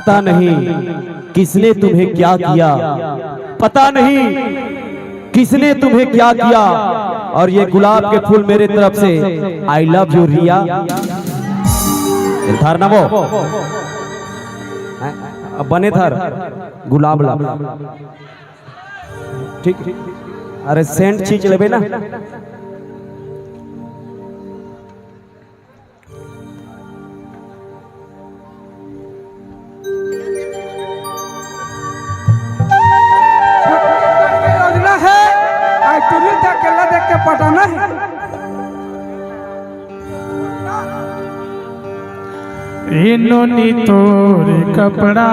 पता नहीं किसने तुम्हें क्या किया, पता नहीं किसने तुम्हें क्या किया। और ये गुलाब के फूल मेरे तरफ से आई लव यू रिया। थर ना वो अब बने थर गुलाब ला ठीक। अरे सेंट चीज लेबे ना। पटाना है इन्होंने तोर कपड़ा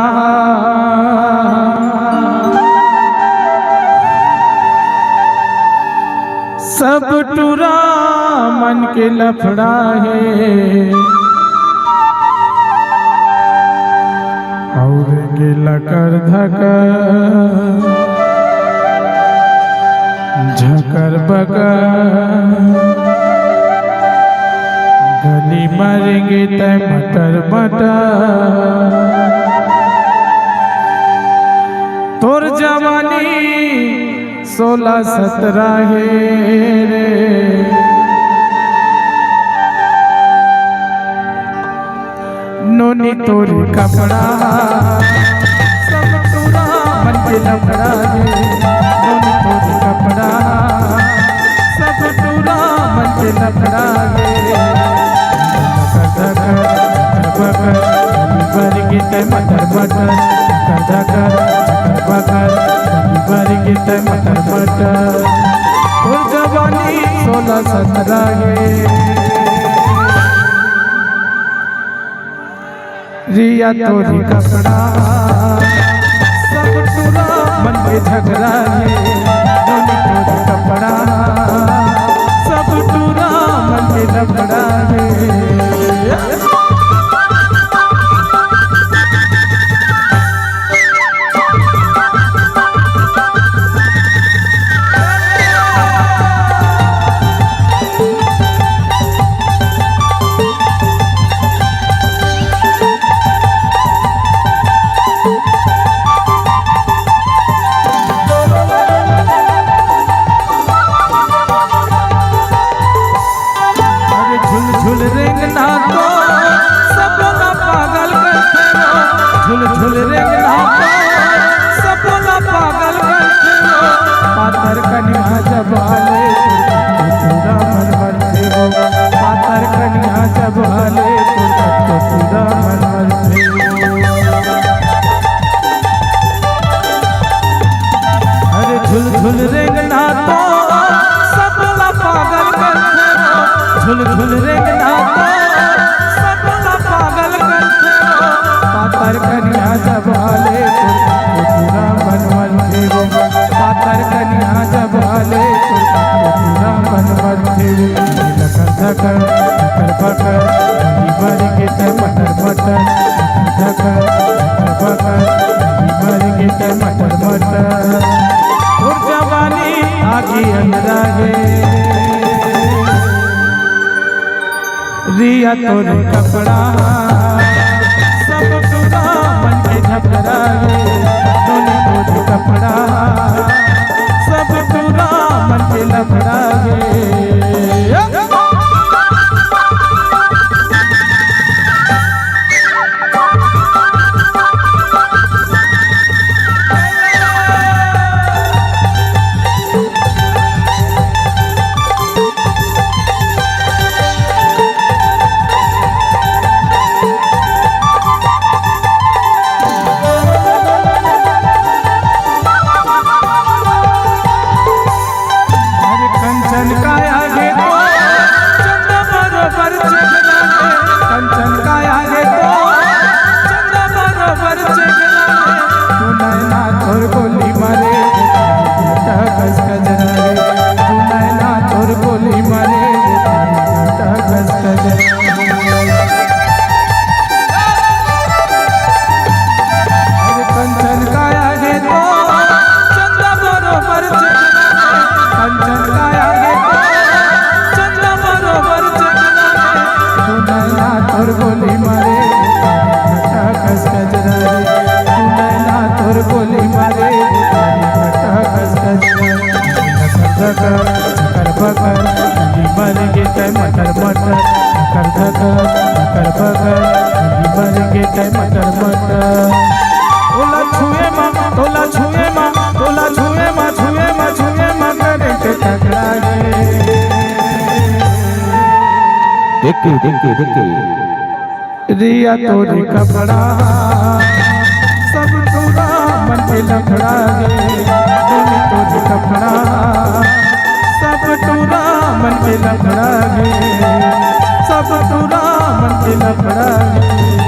सब टूरा मन के लफड़ा है और गिला कर धकर झकर बगर गली मारेंगे तय मटर मटर। तोर जवानी 16-17 है रे नोनी तोर कपड़ा सब टूरा मन के लफड़ा है नोनी तोर कपड़ा सब टूरा मन के लफड़ा है भर गीत मटर मटर कदा कर बकर भर गीत मटर मटर। और जवानी 16-17 है रिया तोरी कपड़ा सब टूरा मन के झगड़ा है नोनी तोरी कपड़ा सब टूरा मन के लफड़ा है। झुल रेंगना सपना पागल पातर कन्या जबाले पूरा मन भरते हो पातर कन्या जबाले पूरा मन भरते अरे झुल झुल रेंगना तो सपना पागल करते हो झुल झुल रेंगना तो सपना पागल करते हो पातर कन्या जबाले पूरा बनवल देव पातर कन्या जबाले पूरा बनवल देव धकर धकर बकर भर गीत मटर मटर धकर बकर भर गीत मटर मटर। और जवानी आगे अंदरा है रिया तोर कपड़ा सब टूरा मन के झगड़ा है नोनी तोर कपड़ा सब टूरा मन के लफड़ा है। देखे रिया तोरे कपड़ा सब तोरा मन के लफड़ा गे दोनों तोरे कपड़ा सब तोरा मन के लफड़ा गे सब तोरा मन के लफड़ा गे